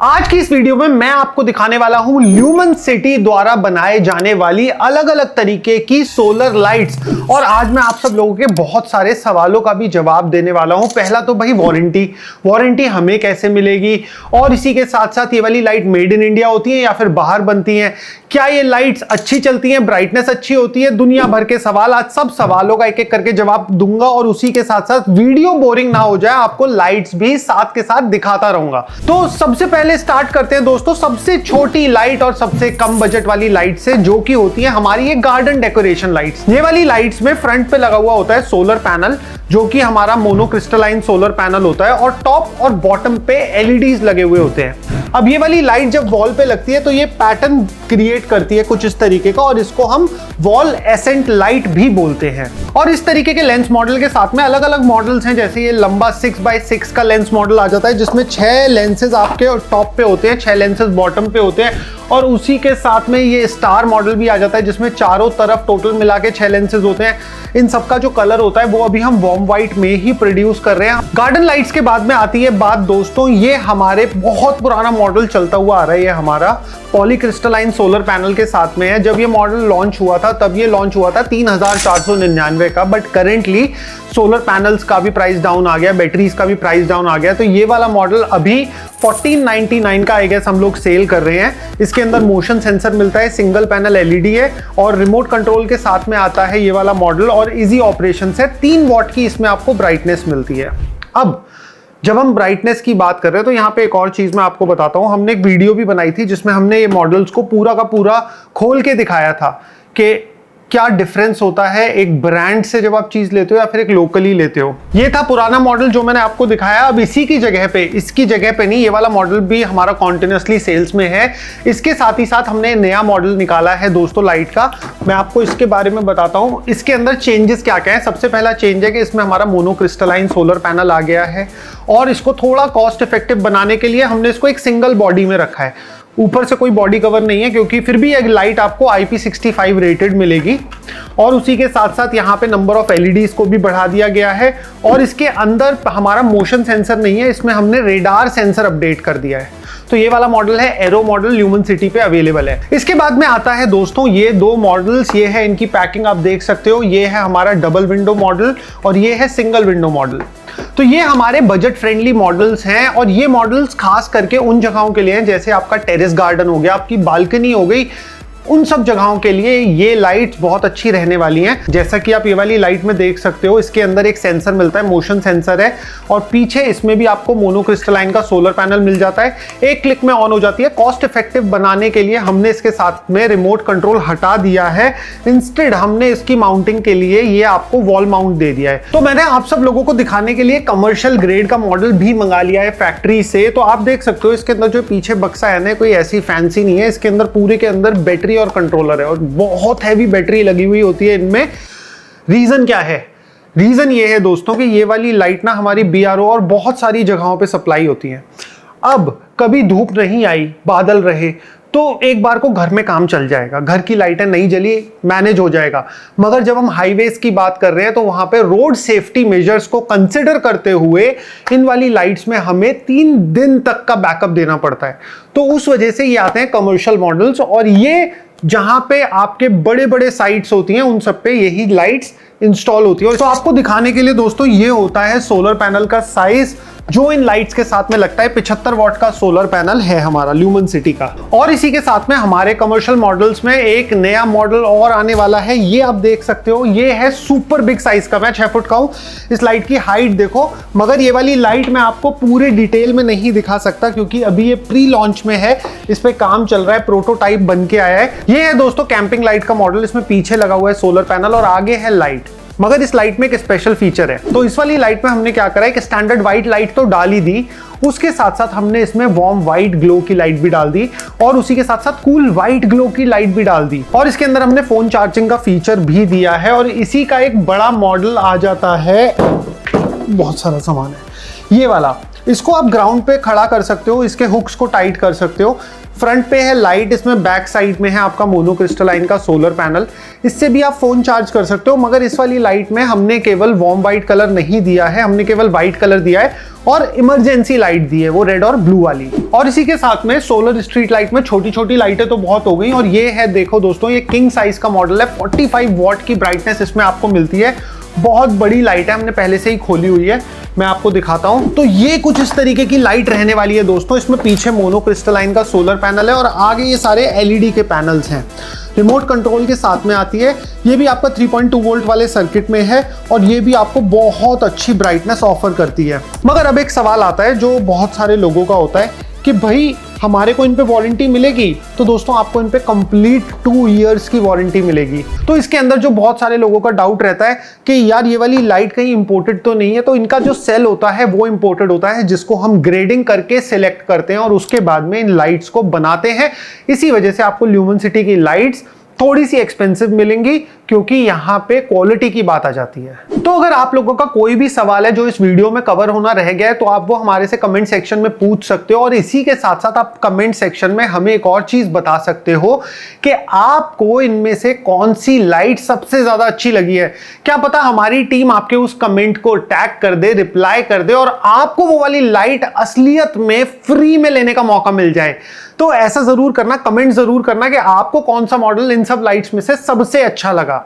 आज की इस वीडियो में मैं आपको दिखाने वाला हूं ल्यूमन सिटी द्वारा बनाए जाने वाली अलग अलग तरीके की सोलर लाइट्स। और आज मैं आप सब लोगों के बहुत सारे सवालों का भी जवाब देने वाला हूं। पहला तो भाई वारंटी हमें कैसे मिलेगी, और इसी के साथ साथ ये वाली लाइट मेड इन इंडिया होती है या फिर बाहर बनती है, क्या ये लाइट्स अच्छी चलती हैं, ब्राइटनेस अच्छी होती है, दुनिया भर के सवाल। आज सब सवालों का एक एक करके जवाब दूंगा और उसी के साथ साथ वीडियो बोरिंग ना हो जाए, आपको लाइट्स भी साथ के साथ दिखाता रहूंगा। तो सबसे पहले स्टार्ट करते हैं दोस्तों सबसे छोटी लाइट और सबसे कम बजट वाली लाइट से, जो कि होती है हमारी ये गार्डन डेकोरेशन लाइट्स। ये वाली लाइट्स में फ्रंट पे लगा हुआ होता है सोलर पैनल, जो कि हमारा मोनोक्रिस्टलाइन सोलर पैनल होता है, और टॉप और बॉटम पे एलईडीज लगे हुए होते हैं। अब ये वाली लाइट जब वॉल पे लगती है तो ये पैटर्न क्रिएट करती है कुछ इस तरीके का, और इसको हम वॉल एसेंट लाइट भी बोलते हैं। और इस तरीके के लेंस मॉडल के साथ में अलग अलग मॉडल्स हैं, जैसे ये लंबा 6x6 का लेंस मॉडल आ जाता है, जिसमें 6 लेंसेज आपके टॉप पे होते हैं, 6 लेंसेज बॉटम पे होते हैं। और उसी के साथ में ये स्टार मॉडल भी आ जाता है, जिसमें चारों तरफ टोटल मिला के 6 लेंसेज होते हैं। इन सबका जो कलर होता है वो अभी हम वार्म व्हाइट में ही प्रोड्यूस कर रहे हैं। गार्डन लाइट्स के बाद में आती है बात दोस्तों, ये हमारे बहुत पुराना मॉडल चलता हुआ आ रहा है, ये हमारा पॉलीक्रिस्टलाइन सोलर पैनल के साथ में है। जब ये मॉडल लॉन्च हुआ था तब ये लॉन्च हुआ था 3499 का, बट करेंटली सोलर पैनल्स का भी प्राइस डाउन आ गया, बैटरीज का भी प्राइस डाउन आ गया, तो ये वाला मॉडल अभी 1499 का आई गेस हम लोग सेल कर रहे हैं। इसके अंदर मोशन सेंसर मिलता है, सिंगल पैनल एलईडी है, और रिमोट कंट्रोल के साथ में आता है ये वाला मॉडल, और इजी ऑपरेशन से 3 वॉट की इसमें आपको ब्राइटनेस मिलती है। अब जब हम ब्राइटनेस की बात कर रहे हैं तो यहाँ पे एक और चीज मैं आपको बताता हूँ। हमने एक वीडियो भी बनाई थी जिसमें हमने ये मॉडल्स को पूरा का पूरा खोल के दिखाया था कि क्या डिफरेंस होता है एक ब्रांड से जब आप चीज लेते हो या फिर एक लोकली लेते हो। ये था पुराना मॉडल जो मैंने आपको दिखाया। अब इसकी जगह पे नहीं, ये वाला मॉडल भी हमारा कॉन्टिन्यूसली सेल्स में है। इसके साथ ही साथ हमने नया मॉडल निकाला है दोस्तों लाइट का, मैं आपको इसके बारे में बताता हूँ। इसके अंदर चेंजेस क्या क्या है। सबसे पहला चेंज है कि इसमें हमारा मोनोक्रिस्टलाइन सोलर पैनल आ गया है, और इसको थोड़ा कॉस्ट इफेक्टिव बनाने के लिए हमने इसको एक सिंगल बॉडी में रखा है। ऊपर से कोई बॉडी कवर नहीं है, क्योंकि फिर भी एक लाइट आपको IP65 रेटेड मिलेगी। और उसी के साथ साथ यहाँ पे नंबर ऑफ एलईडीज को भी बढ़ा दिया गया है, और इसके अंदर हमारा मोशन सेंसर नहीं है, इसमें हमने रेडार सेंसर अपडेट कर दिया है। तो ये वाला मॉडल है एरो मॉडल, ल्यूमन सिटी पे अवेलेबल है। इसके बाद में आता है दोस्तों ये 2 मॉडल्स, ये है इनकी पैकिंग आप देख सकते हो। ये है हमारा डबल विंडो मॉडल और ये है सिंगल विंडो मॉडल। तो ये हमारे बजट फ्रेंडली मॉडल्स हैं, और ये मॉडल्स खास करके उन जगहों के लिए हैं जैसे आपका टेरेस गार्डन हो गया, आपकी बालकनी हो गई, उन सब जगहों के लिए ये लाइट्स बहुत अच्छी रहने वाली हैं। जैसा कि आप ये वाली लाइट में देख सकते हो, इसके अंदर एक सेंसर मिलता है, मोशन सेंसर है, और पीछे इसमें भी आपको मोनोक्रिस्टलाइन का सोलर पैनल मिल जाता है। एक क्लिक में ऑन हो जाती है। कॉस्ट इफेक्टिव बनाने के लिए हमने इसके साथ में रिमोट कंट्रोल हटा दिया है, इंस्टेड हमने इसकी माउंटिंग के लिए ये आपको वॉल माउंट दे दिया है। तो मैंने आप सब लोगों को दिखाने के लिए कमर्शियल ग्रेड का मॉडल भी मंगा लिया है फैक्ट्री से। तो आप देख सकते हो इसके अंदर जो पीछे बक्सा है ना, कोई ऐसी फैंसी नहीं है। इसके अंदर पूरे के अंदर बैटरी और कंट्रोलर है, और बहुत हैवी बैटरी लगी हुई होती है इनमें। रीजन क्या है? रीजन ये है दोस्तों कि ये वाली लाइट ना हमारी BRO और बहुत सारी जगहों पे सप्लाई होती है। अब कभी धूप नहीं आई, बादल रहे, तो एक बार को घर में काम चल जाएगा, घर की लाइटें नहीं जली, मैनेज हो जाएगा। मगर जब हम हाईवेज की बात कर रहे हैं तो वहां पे रोड सेफ्टी मेजर्स को कंसिडर करते हुए इन वाली लाइट्स में हमें 3 दिन तक का बैकअप देना पड़ता है। तो उस वजह से ये आते हैं कमर्शियल मॉडल्स, और ये जहां पे आपके बड़े बड़े साइट्स होती हैं उन सब पे यही लाइट्स इंस्टॉल होती है। तो आपको दिखाने के लिए दोस्तों ये होता है सोलर पैनल का साइज जो इन लाइट्स के साथ में लगता है। 75 वॉट का सोलर पैनल है हमारा ल्यूमन सिटी का। और इसी के साथ में हमारे कमर्शियल मॉडल्स में एक नया मॉडल और आने वाला है, ये आप देख सकते हो। ये है सुपर बिग साइज का, मैं 6 फुट का हूं। इस लाइट की हाइट देखो, मगर ये वाली लाइट मैं आपको पूरे डिटेल में नहीं दिखा सकता क्योंकि अभी ये प्री लॉन्च में है, इस पे काम चल रहा है, प्रोटोटाइप बन के आया है। ये है दोस्तों कैंपिंग लाइट का मॉडल, इसमें पीछे लगा हुआ है सोलर पैनल और आगे है लाइट। मगर इस लाइट में एक स्पेशल फीचर है। तो इस वाली लाइट में हमने क्या करा है कि स्टैंडर्ड व्हाइट लाइट तो डाल ही दी, उसके साथ साथ हमने इसमें वार्म व्हाइट ग्लो की लाइट भी डाल दी, और उसी के साथ साथ कूल व्हाइट ग्लो की लाइट भी डाल दी, और इसके अंदर हमने फोन चार्जिंग का फीचर भी दिया है। और इसी का एक बड़ा मॉडल आ जाता है, बहुत सारा सामान है। ये वाला, इसको आप ग्राउंड पे खड़ा कर सकते हो, इसके हुक्स को टाइट कर सकते हो। फ्रंट पे है लाइट, इसमें बैक साइड में है आपका मोनोक्रिस्टलाइन का सोलर पैनल। इससे भी आप फोन चार्ज कर सकते हो, मगर इस वाली लाइट में हमने केवल वार्म वाइट कलर नहीं दिया है, हमने केवल वाइट कलर दिया है और इमरजेंसी लाइट दी है, वो रेड और ब्लू वाली। और इसी के साथ में सोलर स्ट्रीट लाइट में छोटी छोटी लाइटें तो बहुत हो गई, और ये है देखो दोस्तों, ये किंग साइज का मॉडल है। 45 वॉट की ब्राइटनेस इसमें आपको मिलती है। बहुत बड़ी लाइट है, हमने पहले से ही खोली हुई है, मैं आपको दिखाता हूं। तो ये कुछ इस तरीके की लाइट रहने वाली है दोस्तों। इसमें पीछे मोनोक्रिस्टलाइन का सोलर पैनल है और आगे ये सारे एलईडी के पैनल्स हैं। रिमोट कंट्रोल के साथ में आती है। ये भी आपका 3.2 वोल्ट वाले सर्किट में है और ये भी आपको बहुत अच्छी ब्राइटनेस ऑफर करती है। मगर अब एक सवाल आता है जो बहुत सारे लोगों का होता है कि भाई हमारे को इन पे वारंटी मिलेगी? तो दोस्तों आपको इन पे कंप्लीट 2 इयर्स की वारंटी मिलेगी। तो इसके अंदर जो बहुत सारे लोगों का डाउट रहता है कि यार ये वाली लाइट कहीं इंपोर्टेड तो नहीं है, तो इनका जो सेल होता है वो इंपोर्टेड होता है, जिसको हम ग्रेडिंग करके सिलेक्ट करते हैं और उसके बाद में इन लाइट्स को बनाते हैं। इसी वजह से आपको ल्यूमेन सिटी की लाइट्स थोड़ी सी एक्सपेंसिव मिलेंगी, क्योंकि यहाँ पे क्वालिटी की बात आ जाती है। तो अगर आप लोगों का कोई भी सवाल है जो इस वीडियो में कवर होना रह गया है, तो आप वो हमारे से कमेंट सेक्शन में पूछ सकते हो। और इसी के साथ साथ आप कमेंट सेक्शन में हमें एक और चीज बता सकते हो कि आपको इनमें से कौन सी लाइट सबसे ज्यादा अच्छी लगी है। क्या पता हमारी टीम आपके उस कमेंट को टैग कर दे, रिप्लाई कर दे और आपको वो वाली लाइट असलियत में फ्री में लेने का मौका मिल जाए। तो ऐसा जरूर करना, कमेंट जरूर करना कि आपको कौन सा मॉडल इन सब लाइट्स में से सबसे अच्छा लगा।